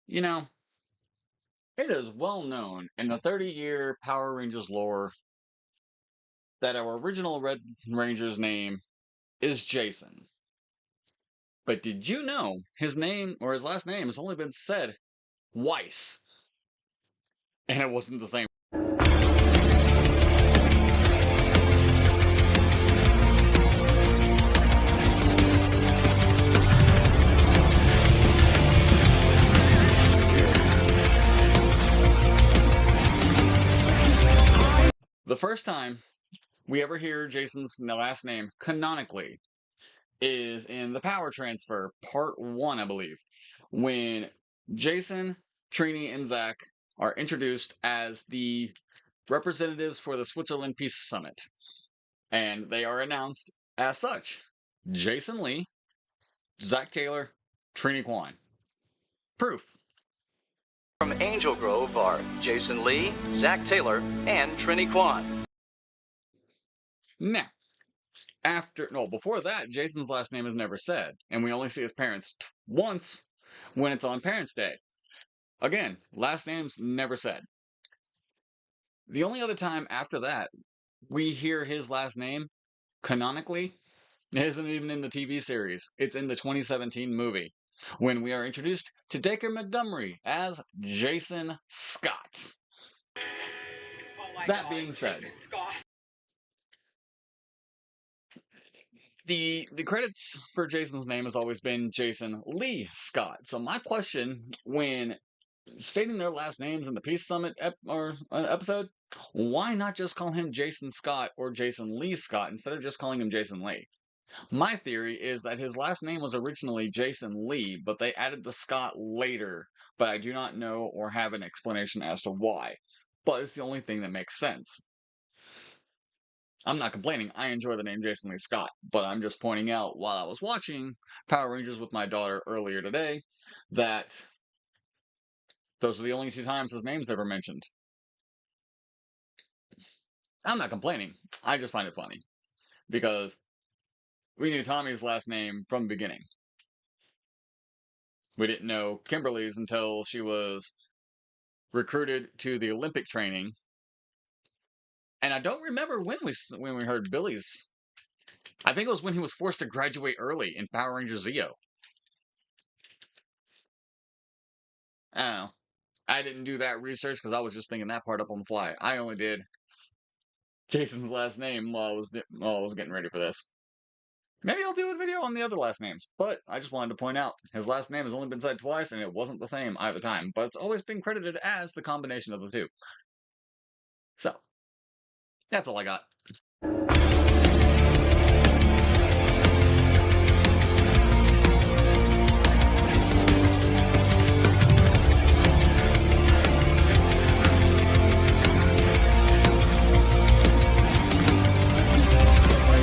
You know, it is well known in the 30-year Power Rangers lore that our original Red Ranger's name is Jason. But did you know his name or his last name has only been said twice? And it wasn't the same. The first time we ever hear Jason's last name canonically is in the Power Transfer Part 1, I believe, when Jason, Trini, and Zack are introduced as the representatives for the Switzerland Peace Summit. And they are announced as such: Jason Lee, Zack Taylor, Trini Kwan. Proof. From Angel Grove are Jason Lee, Zack Taylor, and Trini Kwan. Now, before that, Jason's last name is never said, and we only see his parents once when it's on Parents' Day. Again, last name's never said. The only other time after that we hear his last name canonically isn't even in the TV series. It's in the 2017 movie when we are introduced to Dacre Montgomery as Jason Scott. That being said, the credits for Jason's name has always been Jason Lee Scott. So my question when stating their last names in the Peace Summit episode, why not just call him Jason Scott or Jason Lee Scott instead of just calling him Jason Lee? My theory is that his last name was originally Jason Lee, but they added the Scott later, but I do not know or have an explanation as to why. But it's the only thing that makes sense. I'm not complaining. I enjoy the name Jason Lee Scott, but I'm just pointing out while I was watching Power Rangers with my daughter earlier today that those are the only two times his name's ever mentioned. I'm not complaining. I just find it funny because we knew Tommy's last name from the beginning. We didn't know Kimberly's until she was recruited to the Olympic training. And I don't remember when we heard Billy's. I think it was when he was forced to graduate early in Power Rangers Zeo. I don't know. I didn't do that research because I was just thinking that part up on the fly. I only did Jason's last name while I was getting ready for this. Maybe I'll do a video on the other last names, but I just wanted to point out his last name has only been said twice, and it wasn't the same either time, but it's always been credited as the combination of the two. So, that's all I got.